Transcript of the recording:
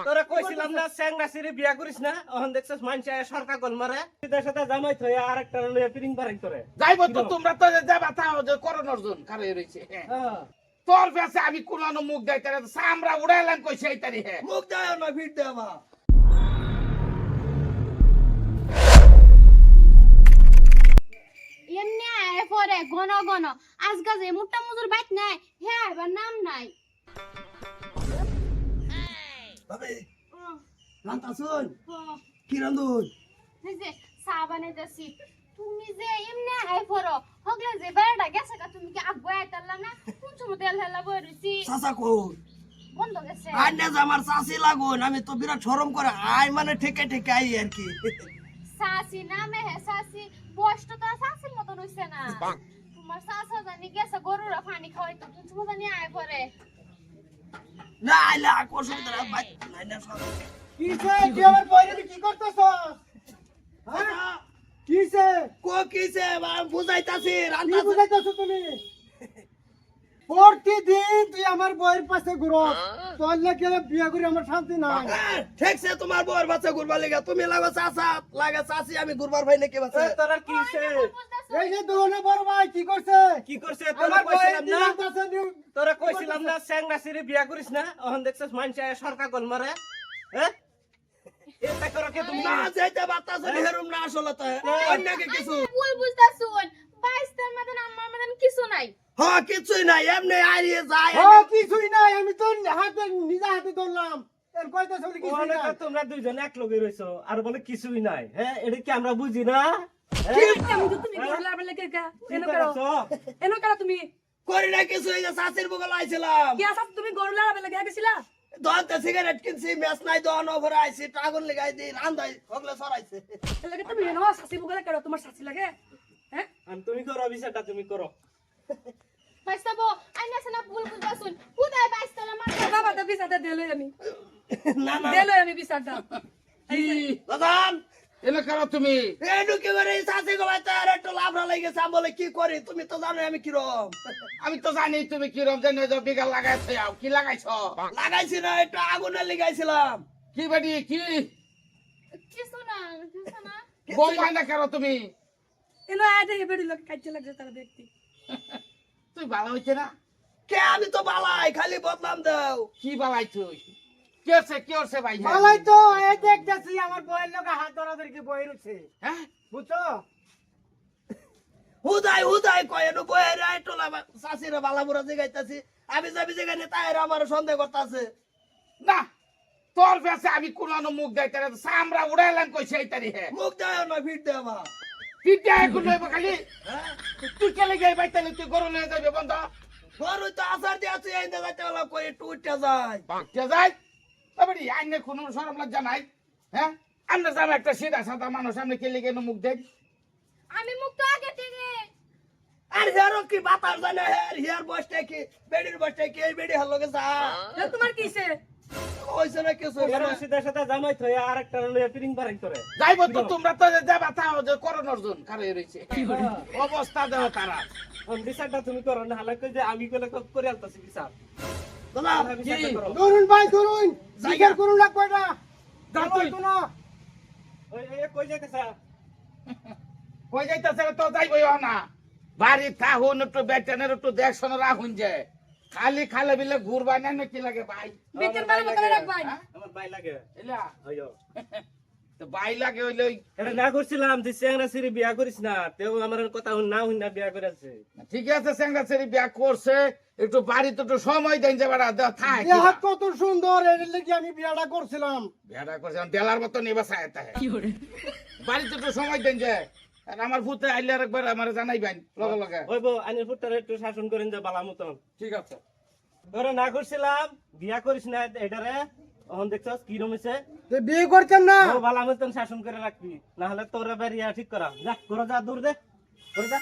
তোরা কইছিলাম না চেংড়া সিরি বিয়া করিস না এখন দেখছস মানুষ সরকার কল মারে তোদের সাথে জামাই থই আর একটা লইয়া পিরিং বারাই করে যাইবো তো তোমরা তো যাবা তাও যে করোন অর্জুন কারে রইছে তোর কাছে আমি কোন মুখ দেইতে সামরা উড়াইলাম কইছে এই তারি হে মুখ দাও না ফিট দেবা এমনি আয় পরে ঘন ঘন আজকাল যে মোটা মজুর বাইক নাই হে এবার নাম নাই বাবে রান্তা শুন কি রান্ধুন এই যে সাবানে দেছি তুমি যে এমনি আয় পড়ো হগলে যে বেড়া গেছে কা তুমি কি আগ আইতালা না কোন সময় তেল হেলা বইরিছি চাচা কই বন্ধ গেছে আইনে যে আমার চাচি লাগুন আমি তো বিরাট শরম করে আই মানে ঠেকে ঠেকে আই আর কি সাসি নামে হে সাসি বয়সটা তো সাসির মতো হইছে না তোমার সাসা জানি গেছে গরুরা পানি খাওয়াই তো তুমি সময় জানি আয় পড়ে না আইলা কোসুম দরা বাই নাই না সব কিসে কি আমার বইরে কি করতেছস হ্যাঁ কিসে কো কিছে বুঝাইতাছি কি রান্তা বুঝাইতেছ তুমি প্রতিদিন তুই আমার বইয়ের পাশে ঘুরো তোর লাগে বিয়ে করে আমার শান্তি নাই ঠিকছে তোমার বউর বাচ্চা ঘুরবার লাগা তুমি লাগো চাচা লাগা চাচি আমি ঘুরবার ভাই নাকি বাচ্চা তোরা কিছে এই যে দুজনে বড় ভাই কি করছে কি করছে তোরা আমার বইয়ের কইছিলাম না দিন আছে তোরা কইছিলাম না চেংড়া সিরি বিয়া করিস না এখন দেখছস মানুষ সরকার কল মারে হ্যাঁ এটা করো কে তুমি না যাইতে বাতাস হেরুম না আসলে তো অন্যকে কিছু ভুল বুঝতাছুন বাইস্তার মতন আমার মতন কিছু নাই হ্যাঁ কিছুই নাই এমনি আইয়ে যায় ও কিছুই নাই আমি তো হাতে নিজে হাতে ধরলাম এর কইতেছ বলি কিছুই ওখানে নাই তো তোমরা দুইজন এক লগে রইছো আর বলে কিছুই নাই হ্যাঁ এটা কি আমরা বুঝি না তুমি গরলা বলে কে কে কি এনো করো করছো? এনো করো তুমি করি না কিছু এই যে চাচির বগল আইছিলাম কি আসাত তুমি গরলা বলে কে গেছিলা দনতে সিগারেট কিনছি ম্যাচ নাই দন ওভার আইছি আগুন লাগাই দি রান্দাই হগলে সরাইছে লাগে তুমি এনো শাসি বগলে করো তোমার শাসি লাগে হ্যাঁ আর তুমি করো বিচারটা তুমি করো বাইস্তাবো আইনা সেনা ভুল বুঝতাছুন কোথায় বাইস্তালা মার বাবা তো বিসাটা দেলই আমি না না দেলই আমি বিসাটা কি দাদান এনে করো তুমি এই ঢুকে বেরে চাচি গো বাইতে আর একটু লাভরা লাগেছে আমি বলে কি করি তুমি তো জানো আমি কিরম আমি তো জানি তুমি কি রমজান বিঘা লাগাইছো কি লাগাইছো লাগাইছি না একটু আগুনে লাগাইছিলাম কি বাড়ি কি কিছু না বউ মাইনা করো তুমি এনো আইতে এবেড়ি লোক কাজে লাগছে তারা দেখতে তুই ভালো হইছে না কে আমি তো বালাই খালি বদনাম দাও কি বালাই তুই কি হচ্ছে ভাই ভালোই তো এই দেখতেছি আমার বইয়ের লগে হাত ধরাধরি বই রইছে হ্যাঁ বুঝছো হুদাই কয় এনো বয়ে রায় টোলা চাচিরা বালাপুরা জিগাইতাছি আমি যাবি যেখানে তাইরা আমার সন্দেহ করতাছে না তোর কাছে আমি কোন মুখ দেইতে সামরা উড়াইলাম কইছে এই তারি হে মুখ দাও না ফিট দেবা পিঠা এখন লইব খালি তুই কেলে যাই বাইতালে তুই গরু লয়ে যাবে বন্ধ বড় তো আসার দিয়ে আছে এই যাইতে হলো কই একটু উঠতে যায় কে যাই তবে আইনে কোনো শরম লজ্জা নাই হ্যাঁ আমরা যাবো একটা সিধা সাদা মানুষ সামনে কেলে গেল মুখ দেখ আমি মুখ তো আগে থেকে আর হেরো কি বাতার জানে হের বসতে কি বেডির বসতে কি এই বেডি হলো যা তোমার কিসে হইছে না কিছু রশিদের সাথে জামাই থই আর একটা লইয়া পিরিং বারাই করে যাইবো তো তোমরা তো যাবা তাও যে করোন অর্জুন কারে রইছে অবস্থা দেও তারা বিচারটা তুমি করো না হালাকে যে আমি কইলে করে আলতাছি বিচার দাদা বিচারটা করো ধরুন ভাই ধরুন জিজ্ঞাসা করুন লাগবে না যা তুই। কোনো ওই কই যাইতেছ কই যাইতাছে তো যাইবই না বাড়ি থাহুন একটু বেটেনের একটু দেখশন রাখুন যে খালি খালে বিলে ঘুরবা না কি লাগে ভাই বিকেল বেলা মতো রাখবাই আমার ভাই লাগে এলা আইও তো ভাই লাগে হইলে এটা না করছিলাম যে চেংড়া সিরি বিয়া করিস না তেও আমার কথা না হই না বিয়া করেছে ঠিক আছে সেঙ্গা সেরি বিয়া করছে একটু বাড়িতে একটু সময় দেন যে বেড়া থাক এ হাত কত সুন্দর এর লাগি আমি বিয়াটা করছিলাম বিয়াটা করছে দেলার মতো নিবা চাইতে বাড়িতে একটু সময় দেন যে আর আমার ভূতে আইলে একবার আমার জানাইবেন লগে লগে ওই বউ আইনের ফুটটারে একটু শাসন করেন যে বালা মতন ঠিক আছে তোরা না করছিলাম বিয়া করিস না এটারে এখন দেখছস কি রমেছে তো বিয়ে করছেন না বালা মতন শাসন করে রাখবি না হলে তোরা বেরিয়া ঠিক করা যা করে যা দূর দে করে যা